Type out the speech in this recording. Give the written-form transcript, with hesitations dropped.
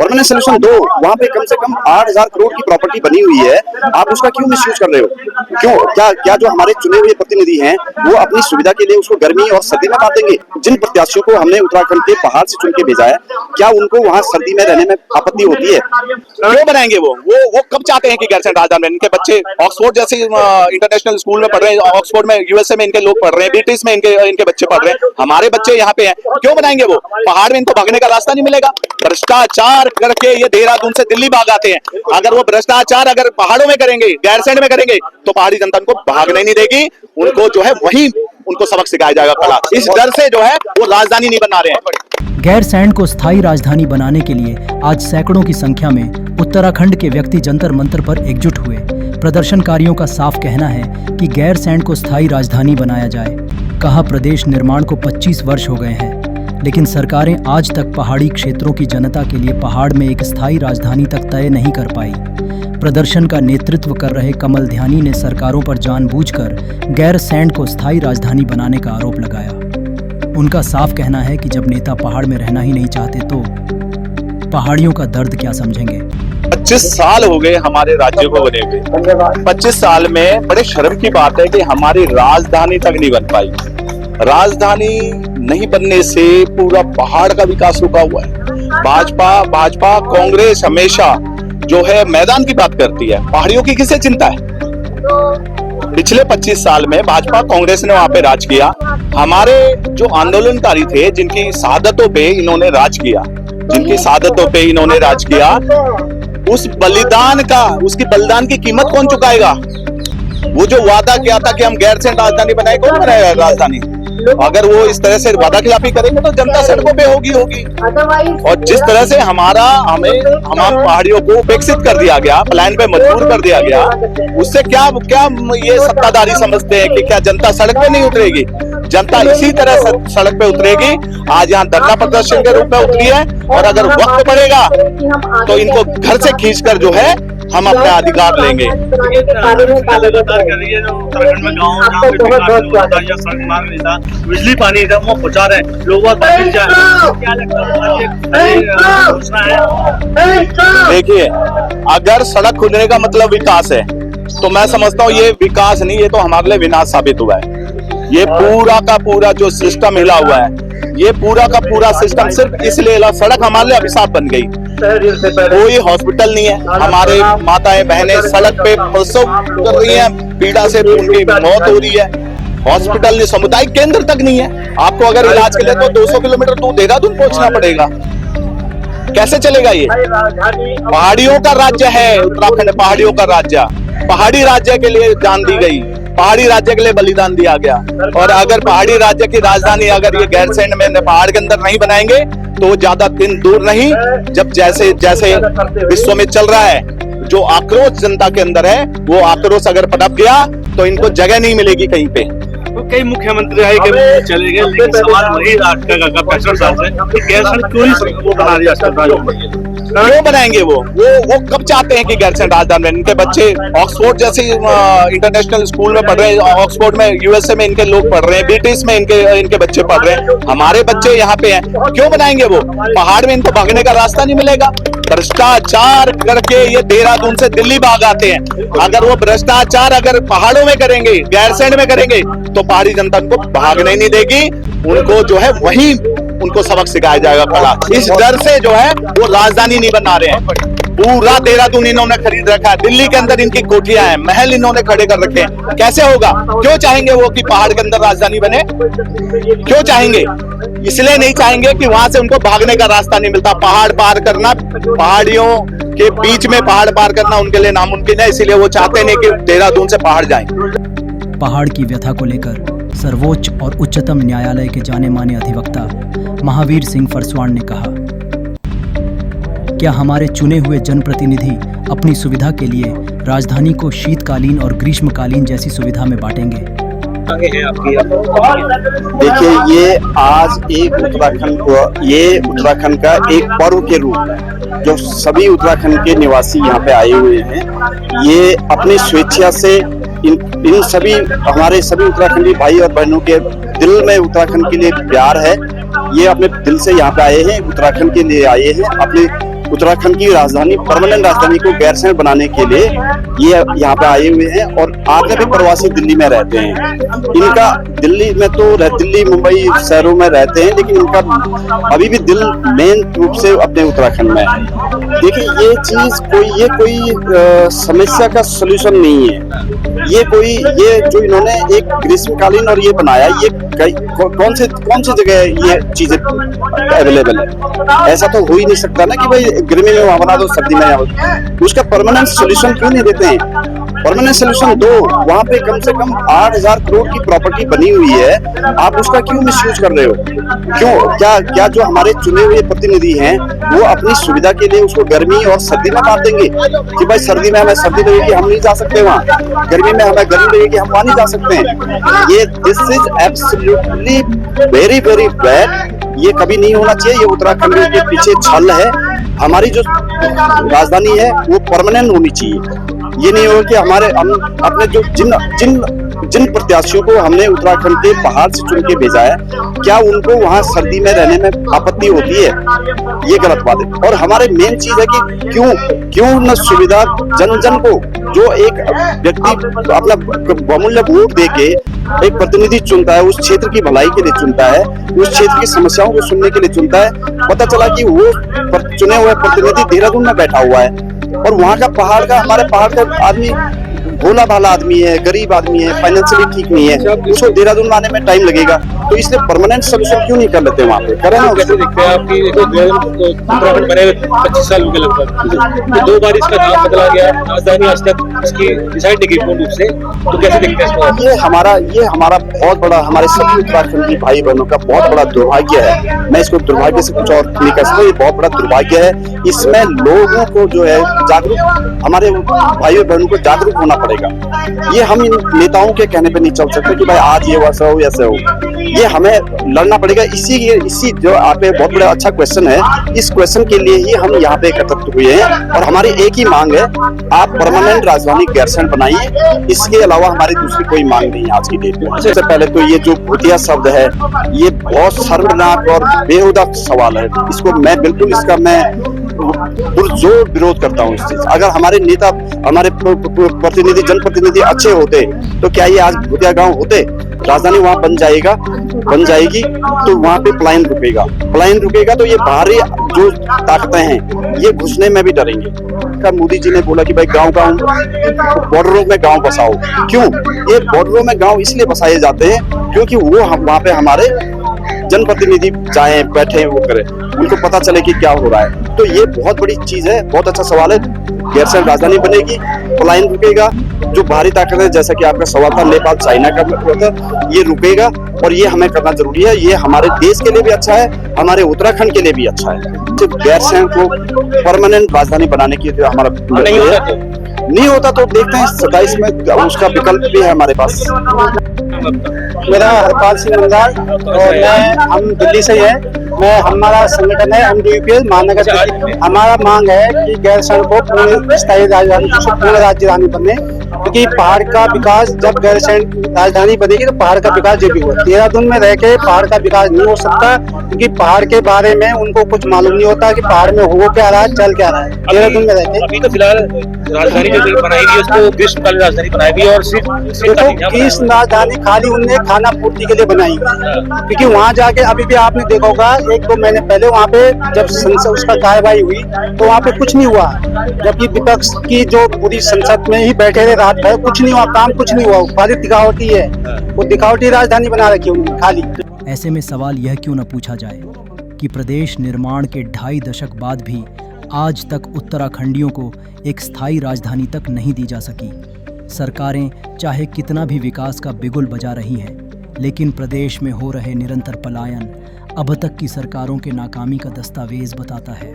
Permanent solution दो। वहाँ पे कम से कम 8,000 करोड़ की प्रॉपर्टी बनी हुई है, आप उसका क्यों मिसयूज कर रहे हो? क्यों? क्या जो हमारे चुने हुए प्रतिनिधि हैं वो अपनी सुविधा के लिए उसको गर्मी और सर्दी में काट देंगे? जिन प्रत्याशियों को हमने उत्तराखंड के पहाड़ से चुन के भेजा है, क्या उनको वहाँ सर्दी में रहने में आपत्ति होती है? क्यों बनाएंगे वो कब चाहते हैं कि गैरसैंण राजधानी में? इनके बच्चे ऑक्सफोर्ड जैसे इंटरनेशनल स्कूल में पढ़ रहे हैं, ऑक्सफोर्ड में यूएसए में इनके लोग पढ़ रहे हैं, ब्रिटिश में इनके बच्चे पढ़ रहे हैं, हमारे बच्चे यहाँ पे हैं, क्यों बनाएंगे? वो पहाड़ में इनको भागने का रास्ता नहीं मिलेगा। भ्रष्टाचार करके ये देहरादून से दिल्ली भाग आते हैं। अगर वो भ्रष्टाचार अगर पहाड़ों में करेंगे, गैरसैंण में करेंगे, तो पहाड़ी जनता उनको भागने नहीं देगी। उनको जो है वही उनको सबक सिखाया जाएगा कला। इस डर से जो है वो राजधानी नहीं बना रहे हैं। गैरसैंण को स्थायी राजधानी बनाने के लिए आज सैकड़ों की संख्या में उत्तराखंड के व्यक्ति जंतर मंतर पर एकजुट हुए। प्रदर्शनकारियों का साफ कहना है कि गैरसैंण को स्थायी राजधानी बनाया जाए। कहा, प्रदेश निर्माण को 25 वर्ष हो गए हैं, लेकिन सरकारें आज तक पहाड़ी क्षेत्रों की जनता के लिए पहाड़ में एक स्थायी राजधानी तक तय नहीं कर पाई। प्रदर्शन का नेतृत्व कर रहे कमल ध्यानी ने सरकारों पर जानबूझकर गैरसैंण को स्थायी राजधानी बनाने का आरोप लगाया। उनका साफ कहना है कि जब नेता पहाड़ में रहना ही नहीं चाहते तो पहाड़ियों का दर्द क्या समझेंगे। 25 साल हो गए हमारे राज्य को बने हुए। 25 साल में बड़े शर्म की बात है कि हमारी राजधानी तक नहीं बन पाई। राजधानी नहीं बनने से पूरा पहाड़ का विकास रुका हुआ है। भाजपा कांग्रेस हमेशा जो है मैदान की बात करती है, पहाड़ियों की किसे चिंता है? पिछले 25 साल में भाजपा कांग्रेस ने वहां पे राज किया। हमारे जो आंदोलनकारी थे, जिनकी शहादतों पे इन्होंने राज किया, उस उसकी बलिदान की कीमत कौन चुकाएगा? वो जो वादा किया था कि हम गैरसैंण राजधानी बनाए, कौन बनाएगा राजधानी? अगर वो इस तरह से वादा खिलाफी करेंगे तो जनता सड़कों पे होगी। और जिस तरह से हम पहाड़ियों को उपेक्षित कर दिया गया, पलायन पे मजबूर कर दिया गया, उससे क्या ये सत्ताधारी समझते हैं कि क्या जनता सड़क पे नहीं उतरेगी? जनता इसी तरह सड़क पे उतरेगी। आज यहाँ धरना प्रदर्शन के रूप में उतरी है, और अगर वक्त पड़ेगा तो इनको घर से खींचकर जो है हम अपने अधिकार लेंगे। बिजली पानी वो पहुंचा रहे हैं लोगों देखिए, अगर सड़क खुलने का मतलब विकास है तो मैं समझता हूँ ये विकास नहीं, ये तो हमारे लिए विनाश साबित हुआ है। ये पूरा का पूरा जो सिस्टम हिला हुआ है, ये पूरा का पूरा सिस्टम सिर्फ इसलिए सड़क हमारे लिए अभिशाप बन गई। कोई हॉस्पिटल नहीं है, हमारे माताएं बहनें सड़क पे प्रसव कर रही हैं, पीड़ा से उनकी मौत हो रही है। हॉस्पिटल नहीं, सामुदायिक केंद्र तक नहीं है। आपको अगर इलाज के लिए तो 200 किलोमीटर दूर देहरादून पहुंचना पड़ेगा। कैसे चलेगा ये? पहाड़ियों का राज्य है उत्तराखंड, पहाड़ियों का राज्य, पहाड़ी राज्य के लिए जान दी गई, पहाड़ी राज्य के लिए बलिदान दिया गया। और अगर पहाड़ी राज्य की राजधानी अगर ये गैरसैंण में पहाड़ के अंदर नहीं बनाएंगे तो ज्यादा दिन दूर नहीं, जब जैसे विश्व में चल रहा है, जो आक्रोश जनता के अंदर है, वो आक्रोश अगर पनप गया तो इनको जगह नहीं मिलेगी कहीं पे। तो कई मुख्यमंत्री आए, कई चले गए, लेकिन सवाल वही का 65 साल से गैरसैंण क्यों नहीं बना दिया? क्यों बनाएंगे? वो कब चाहते हैं कि गैरसैंण राजधानी में? इनके बच्चे ऑक्सफोर्ड जैसे इंटरनेशनल स्कूल में पढ़ रहे हैं, ऑक्सफोर्ड में यूएसए में इनके लोग पढ़ रहे हैं, ब्रिटिश में इनके बच्चे पढ़ रहे हैं, हमारे बच्चे यहाँ पे हैं, क्यों बनाएंगे? वो पहाड़ में इनको भागने का रास्ता नहीं मिलेगा। भ्रष्टाचार करके ये देहरादून से दिल्ली भाग आते हैं। अगर वो भ्रष्टाचार अगर पहाड़ों में करेंगे, गैरसैंण में करेंगे, तो पहाड़ी जनता उनको भागने नहीं देगी। उनको जो है वही उनको सबक सिखाया जाएगा कला। इस डर से जो है वो राजधानी नहीं बना रहे हैं। पूरा देहरादून इन्होंने खरीद रखा है, दिल्ली के अंदर इनकी कोठियां हैं, महल इन्होंने खड़े कर रखे हैं। कैसे होगा? क्यों चाहेंगे वो कि पहाड़ के अंदर राजधानी बने? क्यों चाहेंगे? इसलिए नहीं चाहेंगे कि वहां से उनको भागने का रास्ता नहीं मिलता। पहाड़ पार करना, पहाड़ियों के बीच में पहाड़ पार करना उनके लिए नामुमकिन है, इसीलिए वो चाहते नहीं कि देहरादून से पहाड़ जाएं। पहाड़ की व्यथा को लेकर सर्वोच्च और उच्चतम न्यायालय के जाने माने अधिवक्ता महावीर सिंह फरसवाण ने कहा, क्या हमारे चुने हुए जनप्रतिनिधि अपनी सुविधा के लिए राजधानी को शीतकालीन और ग्रीष्मकालीन जैसी सुविधा में बांटेंगे? देखिए, ये आज ये उत्तराखंड का एक पर्व के रूप में जो सभी उत्तराखंड के निवासी यहाँ पे आए हुए हैं, ये अपनी स्वेच्छा से इन सभी हमारे सभी उत्तराखंडी भाई और बहनों के दिल में उत्तराखंड के लिए प्यार है। ये अपने दिल से यहाँ पे आए हैं, उत्तराखंड के लिए आए हैं, अपने उत्तराखंड की राजधानी, परमानेंट राजधानी को गैरसैंण बनाने के लिए ये यहाँ पे आए हुए हैं। और आगे भी प्रवासी दिल्ली में रहते हैं। इनका दिल्ली में तो दिल्ली मुंबई शहरों में रहते हैं, लेकिन इनका अभी भी दिल मेन रूप से अपने उत्तराखंड में है। देखिए ये कोई समस्या का सलूशन नहीं है। ये जो इन्होंने एक ग्रीष्मकालीन और ये बनाया, ये कौन से जगह ये चीजें अवेलेबल है? ऐसा तो हो ही नहीं सकता ना कि भाई गर्मी में वहां बना दो, सर्दी में यहाँ। उसका परमानेंट सोल्यूशन क्यों नहीं देते हैं? परमानेंट सोल्यूशन दो। वहां पे कम से कम 8,000 करोड़ की प्रॉपर्टी बनी हुई है, आप उसका क्यों मिसयूज कर रहे हो? क्यों? क्या जो हमारे चुने हुए प्रतिनिधि हैं वो अपनी सुविधा के लिए उसको गर्मी और सर्दी में बांट देंगे कि भाई सर्दी में हमें सर्दी लगेगी, हम नहीं जा सकते वहाँ, गर्मी में हमें गर्मी लगेगी, हम वहाँ नहीं जा सकते हैं। ये this is absolutely very very bad. ये कभी नहीं होना चाहिए। ये उत्तराखंड के पीछे छल है। हमारी जो राजधानी है वो परमानेंट होनी चाहिए। ये नहीं हो कि हम अपने जो जिन प्रत्याशियों को हमने उत्तराखंड के पहाड़ से चुन के भेजा है, क्या उनको वहां सर्दी में रहने में आपत्ति होती है? ये गलत बात है। और हमारे मेन चीज है कि क्यों न सुविधा जन को, जो एक व्यक्ति अपना बहुमूल्य वोट देके एक प्रतिनिधि चुनता है, उस क्षेत्र की भलाई के लिए चुनता है, उस क्षेत्र की समस्याओं को सुनने के लिए चुनता है। पता चला कि वो चुने हुए प्रतिनिधि देहरादून में बैठा हुआ है और वहां का हमारे पहाड़ का आदमी भोला भाला आदमी है, गरीब आदमी है, फाइनेंशियली ठीक नहीं है, उसको देहरादून आने में टाइम लगेगा। तो इसलिए परमानेंट सोल्यूशन क्यों नहीं कर लेते वहाँ पे? करें ना। कैसे दिखते हैं आपकी उत्तराखंड बने 25 साल हो गए लगभग, तो 2 बार इसका नाम बदला गया, राजधानी आज तक इसकी डिसाइड नहीं की पूर्ण रूप से, तो कैसे दिखते हैं इसको? ये हमारा बहुत बड़ा, हमारे सभी उत्तराखंड की भाई बहनों का बहुत बड़ा दुर्भाग्य है। मैं इसको दुर्भाग्य से कुछ और नहीं कह सकता। ये बहुत बड़ा दुर्भाग्य है। इसमें लोगों को जो है जागरूक, हमारे भाइयों बहनों को जागरूक होना पड़ेगा। ये हम इन नेताओं के कहने पे नहीं चल सकते कि भाई आज ये वैसा हो ऐसे हो। ये हमें लड़ना पड़ेगा। इसी जो आप बहुत बड़ा अच्छा क्वेश्चन है, इस क्वेश्चन के लिए ही हम यहाँ पे एकत्रित हुए हैं। और हमारी एक ही मांग है, आप परमानेंट राजधानी गैरसैंण बनाइए। इसके अलावा हमारी दूसरी कोई मांग नहीं है आज की डेट में। सबसे पहले तो ये जो भूतिया शब्द है, ये बहुत शर्मनाक और बेहुदा सवाल है। इसको मैं बिल्कुल पुरजोर विरोध करता हूँ इस चीज। अगर हमारे नेता, हमारे प्रतिनिधि, जनप्रतिनिधि अच्छे होते तो क्या ये आज भूतिया गांव होते? राजधानी वहां बन जाएगी तो वहां पे पलायन रुकेगा तो ये बाहरी जो ताकतें हैं ये घुसने में भी डरेंगे। मोदी जी ने बोला कि भाई गांव बॉर्डरों में गांव बसाओ। क्यों? ये बॉर्डरों में गांव इसलिए बसाए जाते हैं क्योंकि वो वहां पे हमारे जनप्रतिनिधि जाए, बैठे, वो करें, उनको पता चले कि क्या हो रहा है। तो ये बहुत बड़ी चीज है, बहुत अच्छा सवाल है। गैरसैंण राजधानी बनेगी, पलायन रुकेगा, जो बाहरी ताकत है जैसा कि आपका सवाल था नेपाल चाइना का था, ये रुकेगा और ये हमें करना जरूरी है। ये हमारे देश के लिए भी अच्छा है, हमारे उत्तराखंड के लिए भी अच्छा है। सिर्फ गैरसैंण को परमानेंट राजधानी बनाने की जो हमारा नहीं होता तो देखते हैं 27 में उसका विकल्प भी है हमारे पास। मेरा हरपाल सिंह नंदाल और हम दिल्ली से हैं। हमारा संगठन है MDUPL महानगर। हमारा मांग है कि गैरसैंण को पूर्ण स्थायी राजधानी, पूर्ण राजधानी बने, क्योंकि पहाड़ का विकास, जब गैरसैंण राजधानी बनेगी तो पहाड़ का विकास जो भी हो, देहरादून में रह के पहाड़ का विकास नहीं हो सकता, क्योंकि पहाड़ के बारे में उनको कुछ मालूम नहीं होता कि पहाड़ में हो क्या रहा है, चल क्या रहा है। देहरादून में रह के अभी तो फिलहाल राजधानी जो बनाई गई उसको ग्रीष्मकालीन राजधानी बनाई गई और सिर्फ ग्रीष्म राजधानी खाली उनने खाना पूर्ति के लिए बनाई गई, क्योंकि वहाँ जाके अभी भी आपने देखा होगा 1-2 महीने पहले वहाँ पे जब संसद उसका कार्रवाई हुई तो वहाँ पे कुछ नहीं हुआ, जबकि विपक्ष की जो पूरी संसद में ही बैठे रहे रात भर, कुछ नहीं हुआ, काम कुछ नहीं हुआ। खाली दिखावटी है, वो दिखावटी राजधानी बना रखी है उन्होंने खाली। ऐसे में सवाल यह क्यों न पूछा जाए कि प्रदेश निर्माण के 2.5 दशक बाद भी आज तक उत्तराखंडियों को एक स्थायी राजधानी तक नहीं दी जा सकी। सरकारें चाहे कितना भी विकास का बिगुल बजा रही हैं, लेकिन प्रदेश में हो रहे निरंतर पलायन अब तक की सरकारों के नाकामी का दस्तावेज बताता है।